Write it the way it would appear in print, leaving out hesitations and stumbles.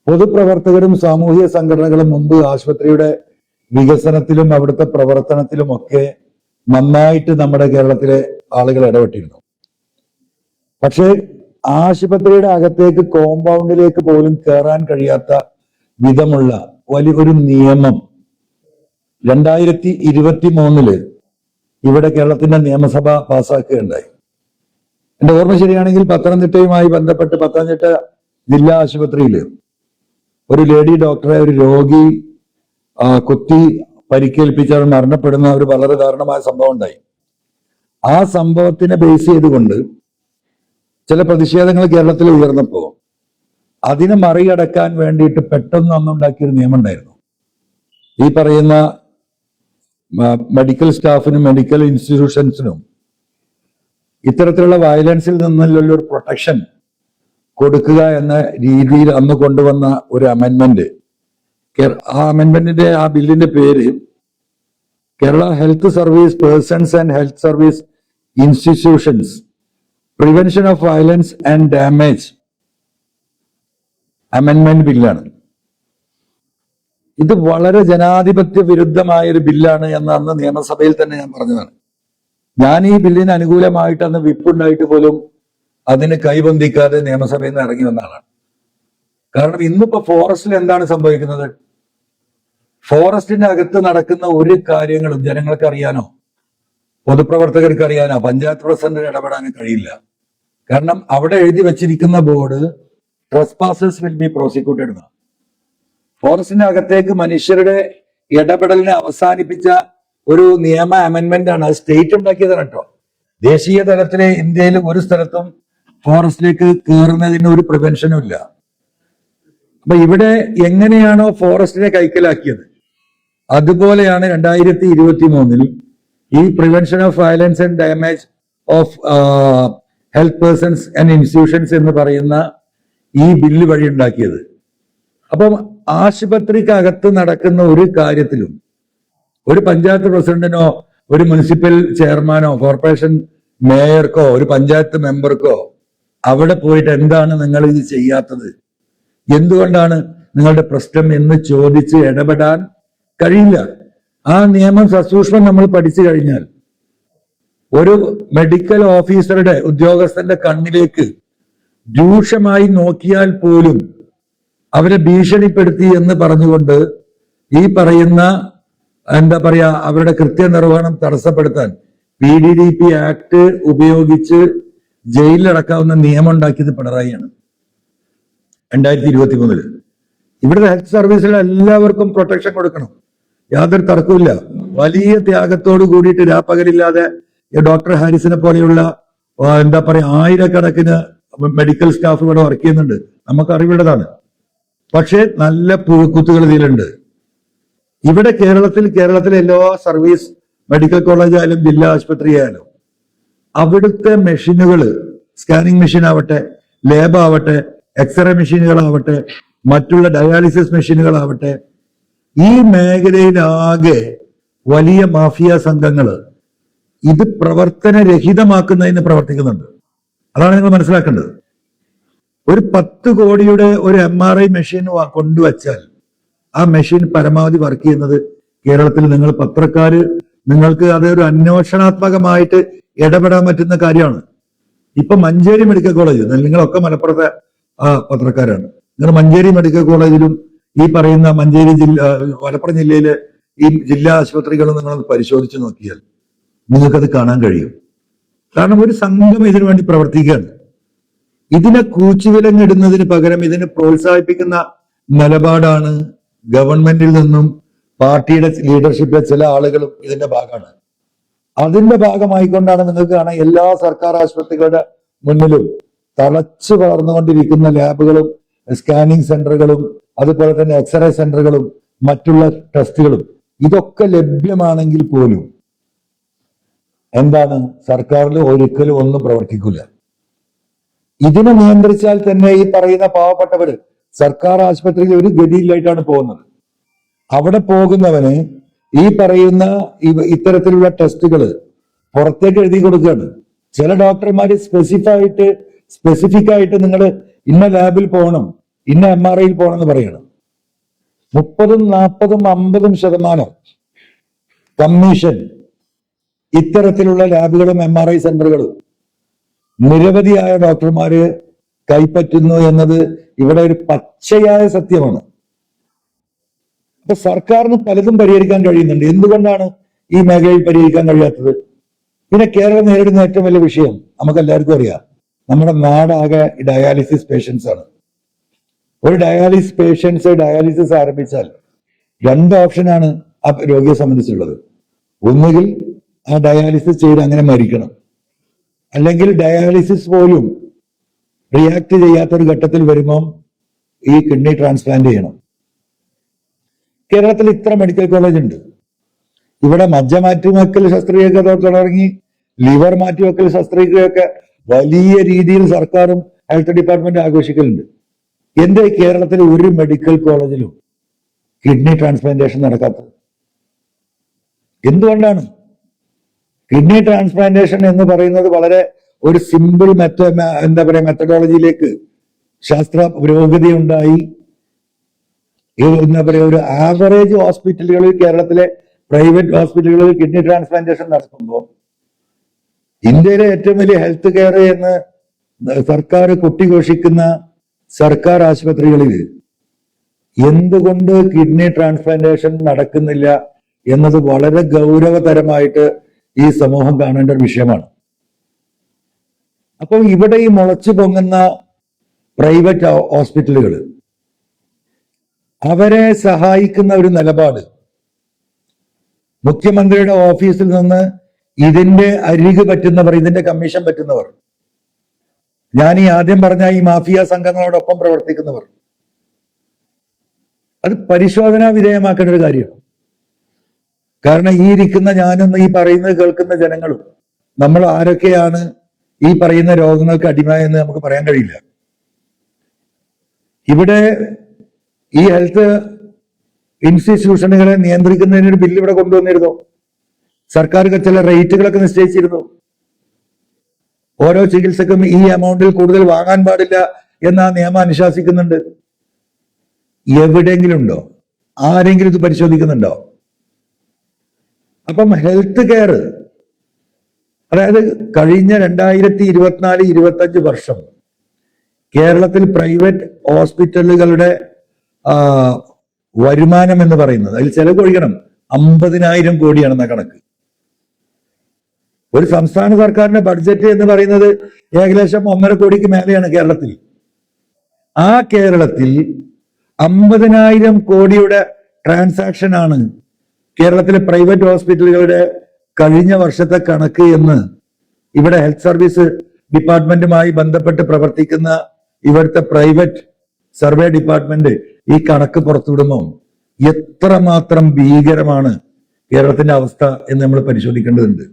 പൊതുപ്രവർത്തകരും സാമൂഹിക സംഘടനകളും മുമ്പ് ആശുപത്രിയുടെ വികസനത്തിലും അവിടുത്തെ പ്രവർത്തനത്തിലും ഒക്കെ നന്നായിട്ട് നമ്മുടെ കേരളത്തിലെ ആളുകൾ ഇടപെട്ടിരുന്നു. പക്ഷേ ആശുപത്രിയുടെ അകത്തേക്ക് കോമ്പൗണ്ടിലേക്ക് പോലും കയറാൻ കഴിയാത്ത വിധമുള്ള വലിയൊരു നിയമം 2023 ഇവിടെ കേരളത്തിന്റെ നിയമസഭ പാസ്സാക്കുകയുണ്ടായി. എന്റെ ഓർമ്മ ശരിയാണെങ്കിൽ പത്തനംതിട്ടയുമായി ബന്ധപ്പെട്ട് പത്തനംതിട്ട ജില്ലാ ആശുപത്രിയിൽ ഒരു ലേഡി ഡോക്ടറെ ഒരു രോഗി കുത്തി പരിക്കേൽപ്പിച്ചാൽ മരണപ്പെടുന്ന ഒരു വളരെ ദാരുണമായ സംഭവം ഉണ്ടായി. ആ സംഭവത്തിനെ ബേസ് ചെയ്തുകൊണ്ട് ചില പ്രതിഷേധങ്ങൾ കേരളത്തിൽ ഉയർന്നപ്പോൾ അതിനെ മറികടക്കാൻ വേണ്ടിയിട്ട് പെട്ടെന്ന് അന്നുണ്ടാക്കിയൊരു നിയമം ഉണ്ടായിരുന്നു. ഈ പറയുന്ന മെഡിക്കൽ സ്റ്റാഫിനും മെഡിക്കൽ ഇൻസ്റ്റിറ്റ്യൂഷൻസിനും ഇത്തരത്തിലുള്ള വയലൻസിൽ നിന്നുള്ള ഒരു പ്രൊട്ടക്ഷൻ കൊടുക്കുക എന്ന രീതിയിൽ അന്ന് കൊണ്ടുവന്ന ഒരു അമെൻമെന്റ്. ആ അമെൻമെന്റിന്റെ ആ ബില്ലിന്റെ പേര് Kerala health service persons and health service institutions prevention of violence and damage അമെൻമെന്റ് ബില്ലാണ്. ഇത് വളരെ ജനാധിപത്യ വിരുദ്ധമായ ഒരു ബില്ലാണ് എന്ന് അന്ന് നിയമസഭയിൽ തന്നെ ഞാൻ പറഞ്ഞതാണ്. ഞാൻ ഈ ബില്ലിന് അനുകൂലമായിട്ട് അന്ന് വിപ്പുണ്ടായിട്ട് പോലും അതിന് കൈബന്ധിക്കാതെ നിയമസഭയിൽ നിന്ന് ഇറങ്ങി വന്ന ആളാണ്. കാരണം ഇന്നിപ്പോ ഫോറസ്റ്റിൽ എന്താണ് സംഭവിക്കുന്നത്? ഫോറസ്റ്റിന്റെ അകത്ത് നടക്കുന്ന ഒരു കാര്യങ്ങളും ജനങ്ങൾക്ക് അറിയാനോ പൊതുപ്രവർത്തകർക്ക് അറിയാനോ പഞ്ചായത്ത് പ്രസിഡന്റിന് ഇടപെടാനോ കഴിയില്ല. കാരണം അവിടെ എഴുതി വെച്ചിരിക്കുന്ന board trespassers will be prosecuted എന്നാണ്. ഫോറസ്റ്റിന്റെ അകത്തേക്ക് മനുഷ്യരുടെ ഇടപെടലിനെ അവസാനിപ്പിച്ച ഒരു നിയമ അമെൻമെന്റ് ആണ്. അത് സ്റ്റേറ്റ് ഉണ്ടാക്കിയതാണ് കേട്ടോ. ദേശീയ തലത്തിലെ ഇന്ത്യയിൽ ഒരു സ്ഥലത്തും ഫോറസ്റ്റിലേക്ക് കയറുന്നതിന് ഒരു പ്രിവെൻഷനും ഇല്ല. അപ്പൊ ഇവിടെ എങ്ങനെയാണോ ഫോറസ്റ്റിനെ കൈക്കലാക്കിയത് അതുപോലെയാണ് 2023 ഈ prevention of violence and damage of health persons and institutions എന്ന് പറയുന്ന ഈ ബില്ല് വഴി ഉണ്ടാക്കിയത്. അപ്പം ആശുപത്രിക്കകത്ത് നടക്കുന്ന ഒരു കാര്യത്തിലും ഒരു പഞ്ചായത്ത് പ്രസിഡന്റിനോ ഒരു മുനിസിപ്പൽ ചെയർമാനോ കോർപ്പറേഷൻ മേയർക്കോ ഒരു പഞ്ചായത്ത് മെമ്പർക്കോ അവിടെ പോയിട്ട് എന്താണ് നിങ്ങൾ ഇത് ചെയ്യാത്തത്, എന്തുകൊണ്ടാണ് നിങ്ങളുടെ പ്രശ്നം എന്ന് ചോദിച്ച് ഇടപെടാൻ കഴിയില്ല. ആ നിയമം സസൂക്ഷ്മം നമ്മൾ പഠിച്ചു കഴിഞ്ഞാൽ ഒരു മെഡിക്കൽ ഓഫീസറുടെ ഉദ്യോഗസ്ഥന്റെ കണ്ണിലേക്ക് രൂക്ഷമായി നോക്കിയാൽ പോലും അവരെ ഭീഷണിപ്പെടുത്തി എന്ന് പറഞ്ഞുകൊണ്ട് ഈ പറയുന്ന എന്താ പറയാ അവരുടെ കൃത്യനിർവഹണം തടസ്സപ്പെടുത്താൻ PDDP ആക്ട് ഉപയോഗിച്ച് ജയിലിലടക്കാവുന്ന നിയമം ഉണ്ടാക്കിയത് പിണറായിയാണ് 2023. ഇവിടുത്തെ ഹെൽത്ത് സർവീസിൽ എല്ലാവർക്കും പ്രൊട്ടക്ഷൻ കൊടുക്കണം, യാതൊരു തർക്കമില്ല. വലിയ ത്യാഗത്തോട് കൂടിയിട്ട് രാപ്പകലില്ലാതെ ഡോക്ടർ ഹാരിസിനെ പോലെയുള്ള എന്താ പറയാ ആയിരക്കണക്കിന് മെഡിക്കൽ സ്റ്റാഫ് ഇവിടെ വർക്ക് ചെയ്യുന്നുണ്ട്, നമുക്ക് അറിവുള്ളതാണ്. പക്ഷേ നല്ല പുഴുക്കുത്തുകൾ ഇതിലുണ്ട്. ഇവിടെ കേരളത്തിലെ എല്ലാ സർവീസ് മെഡിക്കൽ കോളേജ് ആയാലും ജില്ലാ ആശുപത്രി ആയാലും അവിടുത്തെ മെഷീനുകൾ, സ്കാനിങ് മെഷീൻ ആവട്ടെ, ലാബ് ആവട്ടെ, എക്സ്റേ മെഷീനുകളാവട്ടെ, മറ്റുള്ള ഡയാലിസിസ് മെഷീനുകളാവട്ടെ, ഈ മേഖലയിലാകെ വലിയ മാഫിയ സംഘങ്ങൾ ഇത് പ്രവർത്തനരഹിതമാക്കുന്നതിന് പ്രവർത്തിക്കുന്നുണ്ട്. അതാണ് നിങ്ങൾ മനസ്സിലാക്കേണ്ടത്. ഒരു 10 കോടിയുടെ ഒരു MRI മെഷീൻ കൊണ്ടുവച്ചാൽ ആ മെഷീൻ പരമാവധി വർക്ക് ചെയ്യുന്നത് കേരളത്തിൽ നിങ്ങൾ പത്രക്കാര് നിങ്ങൾക്ക് അതൊരു അന്വേഷണാത്മകമായിട്ട് ഇടപെടാൻ പറ്റുന്ന കാര്യമാണ്. ഇപ്പൊ മഞ്ചേരി മെഡിക്കൽ കോളേജ്, നിങ്ങളൊക്കെ മലപ്പുറത്തെ പത്രക്കാരാണ്, നിങ്ങൾ മഞ്ചേരി മെഡിക്കൽ കോളേജിലും ഈ പറയുന്ന മലപ്പുറം ജില്ലയിലെ ഈ ജില്ലാ ആശുപത്രികളും നിങ്ങൾ പരിശോധിച്ച് നോക്കിയാൽ നിങ്ങൾക്കത് കാണാൻ കഴിയും. കാരണം ഒരു സംഘം ഇതിനു വേണ്ടി പ്രവർത്തിക്കുകയാണ്. ഇതിനെ കൂച്ചുവിലങ്ങിടുന്നതിന് പകരം ഇതിനെ പ്രോത്സാഹിപ്പിക്കുന്ന നിലപാടാണ് ഗവൺമെന്റിൽ നിന്നും പാർട്ടിയുടെ ലീഡർഷിപ്പിലെ ചില ആളുകളും ഇതിന്റെ ഭാഗമാണ്. അതിന്റെ ഭാഗമായിക്കൊണ്ടാണ് നിങ്ങൾക്ക് കാണാൻ എല്ലാ സർക്കാർ ആശുപത്രികളുടെ മുന്നിലും തളച്ചു വളർന്നുകൊണ്ടിരിക്കുന്ന ലാബുകളും സ്കാനിങ് സെന്ററുകളും അതുപോലെ തന്നെ എക്സ്റേ സെന്ററുകളും മറ്റുള്ള ടെസ്റ്റുകളും. ഇതൊക്കെ ലഭ്യമാണെങ്കിൽ പോലും എന്താണ് സർക്കാരിൽ ഒരിക്കലും ഒന്നും പ്രവർത്തിക്കില്ല. ഇതിനെ നിയന്ത്രിച്ചാൽ തന്നെ ഈ പറയുന്ന പാവപ്പെട്ടവര് സർക്കാർ ആശുപത്രിയിൽ ഒരു ഗതിയിലായിട്ടാണ് പോകുന്നത്. അവിടെ പോകുന്നവന് ഈ പറയുന്ന ഇത്തരത്തിലുള്ള ടെസ്റ്റുകൾ പുറത്തേക്ക് എഴുതി കൊടുക്കുകയാണ്. ചില ഡോക്ടർമാര് സ്പെസിഫിക് ആയിട്ട് നിങ്ങൾ ഇന്ന ലാബിൽ പോകണം, ഇന്ന MRIയിൽ പോകണമെന്ന് പറയണം. 30, 40, 50% കമ്മീഷൻ ഇത്തരത്തിലുള്ള ലാബുകളും MRI സെന്ററുകളും നിരവധിയായ ഡോക്ടർമാര് കൈപ്പറ്റുന്നു എന്നത് ഇവിടെ ഒരു പച്ചയായ സത്യമാണ്. അപ്പൊ സർക്കാരിന് പലതും പരിഹരിക്കാൻ കഴിയുന്നുണ്ട്. എന്തുകൊണ്ടാണ് ഈ മേഖലയിൽ പരിഹരിക്കാൻ കഴിയാത്തത്? പിന്നെ കേരളം നേരിടുന്ന ഏറ്റവും വലിയ വിഷയം നമുക്ക് എല്ലാവർക്കും അറിയാം. നമ്മുടെ നാടാകെ ഡയാലിസിസ് പേഷ്യൻസ് ആണ്. ഒരു ഡയാലിസിസ് ആരംഭിച്ചാൽ 2 ഓപ്ഷനാണ് ആ രോഗിയെ സംബന്ധിച്ചുള്ളത്. ഒന്നുകിൽ ആ ഡയാലിസിസ് ചെയ്ത് അങ്ങനെ മരിക്കണം, അല്ലെങ്കിൽ ഡയാലിസിസ് പോലും റിയാക്ട് ചെയ്യാത്തൊരു ഘട്ടത്തിൽ വരുമ്പം ഈ കിഡ്നി ട്രാൻസ്പ്ലാന്റ് ചെയ്യണം. കേരളത്തിൽ ഇത്ര മെഡിക്കൽ കോളേജ് ഉണ്ട്. ഇവിടെ മജ്ജ മാറ്റിവെക്കൽ ശസ്ത്രക്രിയയൊക്കെ തുടങ്ങി ലിവർ മാറ്റിവെക്കൽ ശസ്ത്രക്രിയയൊക്കെ വലിയ രീതിയിൽ സർക്കാരും ഹെൽത്ത് ഡിപ്പാർട്ട്മെന്റ് ആഘോഷിക്കലുണ്ട്. എന്റെ കേരളത്തിൽ ഒരു മെഡിക്കൽ കോളേജിലും കിഡ്നി ട്രാൻസ്പ്ലാന്റേഷൻ നടക്കാത്തത് എന്തുകൊണ്ടാണ്? കിഡ്നി ട്രാൻസ്പ്ലാന്റേഷൻ എന്ന് പറയുന്നത് വളരെ ഒരു സിമ്പിൾ മെത്തഡോളജിയിലേക്ക് ശാസ്ത്ര പുരോഗതി ഉണ്ടായി. ഒരു ആവറേജ് ഹോസ്പിറ്റലുകളിൽ, കേരളത്തിലെ പ്രൈവറ്റ് ഹോസ്പിറ്റലുകളിൽ കിഡ്നി ട്രാൻസ്പ്ലാന്റേഷൻ നടത്തുമ്പോൾ ഇന്ത്യയിലെ ഏറ്റവും വലിയ ഹെൽത്ത് കെയർ എന്ന് സർക്കാർ കൊട്ടിഘോഷിക്കുന്ന സർക്കാർ ആശുപത്രികളിൽ എന്തുകൊണ്ട് കിഡ്നി ട്രാൻസ്പ്ലാന്റേഷൻ നടക്കുന്നില്ല എന്നത് വളരെ ഗൗരവതരമായിട്ട് ഈ സമൂഹം കാണേണ്ട ഒരു വിഷയമാണ്. അപ്പോൾ ഇവിടെ ഈ മുളച്ചു പൊങ്ങുന്ന പ്രൈവറ്റ് ഹോസ്പിറ്റലുകൾ, അവരെ സഹായിക്കുന്ന ഒരു നിലപാട് മുഖ്യമന്ത്രിയുടെ ഓഫീസിൽ നിന്ന് ഇതിന്റെ അരികു പറ്റുന്നവർ, ഇതിന്റെ കമ്മീഷൻ പറ്റുന്നവർ, ഞാൻ ഈ ആദ്യം പറഞ്ഞ ഈ മാഫിയ സംഘങ്ങളോടൊപ്പം പ്രവർത്തിക്കുന്നവർ, അത് പരിശോധനാ വിധേയമാക്കേണ്ട ഒരു കാര്യമാണ്. കാരണം ഈ ഇരിക്കുന്ന ഞാനും ഈ പറയുന്നത് കേൾക്കുന്ന ജനങ്ങളും നമ്മൾ ആരൊക്കെയാണ് ഈ പറയുന്ന രോഗങ്ങൾക്ക് അടിമയെന്ന് നമുക്ക് പറയാൻ കഴിയില്ല. ഇവിടെ ഈ ഹെൽത്ത് ഇൻസ്റ്റിറ്റ്യൂഷനുകളെ നിയന്ത്രിക്കുന്നതിന് ഒരു ബില്ല് ഇവിടെ കൊണ്ടുവന്നിരുന്നു. സർക്കാർ ചില റേറ്റുകളൊക്കെ നിശ്ചയിച്ചിരുന്നു. ഓരോ ചികിത്സക്കും ഈ എമൗണ്ടിൽ കൂടുതൽ വാങ്ങാൻ പാടില്ല എന്ന നിയമം അനുശാസിക്കുന്നുണ്ട്. എവിടെയെങ്കിലും ഉണ്ടോ? ആരെങ്കിലും ഇത് പരിശോധിക്കുന്നുണ്ടോ? അപ്പം ഹെൽത്ത് കെയർ, അതായത് കഴിഞ്ഞ 2024-25 വർഷം കേരളത്തിൽ പ്രൈവറ്റ് ഹോസ്പിറ്റലുകളുടെ വരുമാനം എന്ന് പറയുന്നത്, അതിൽ ചെലവ് ഒഴിക്കണം 50,000 കോടിയാണെന്ന കണക്ക്. ഒരു സംസ്ഥാന സർക്കാരിന്റെ ബഡ്ജറ്റ് എന്ന് പറയുന്നത് ഏകദേശം 1.5 കോടിക്ക് മേലെയാണ് കേരളത്തിൽ. ആ കേരളത്തിൽ 50,000 കോടിയുടെ ട്രാൻസാക്ഷൻ ആണ് കേരളത്തിലെ പ്രൈവറ്റ് ഹോസ്പിറ്റലുകളുടെ കഴിഞ്ഞ വർഷത്തെ കണക്ക് എന്ന് ഇവിടെ ഹെൽത്ത് സർവീസ് ഡിപ്പാർട്ട്മെന്റുമായി ബന്ധപ്പെട്ട് പ്രവർത്തിക്കുന്ന ഇവിടുത്തെ പ്രൈവറ്റ് സർവേ ഡിപ്പാർട്ട്മെന്റ് ഈ കണക്ക് പുറത്തുവിടുമ്പോൾ എത്രമാത്രം ഭീകരമാണ് കേരളത്തിന്റെ അവസ്ഥ എന്ന് നമ്മൾ പരിശോധിക്കേണ്ടതുണ്ട്.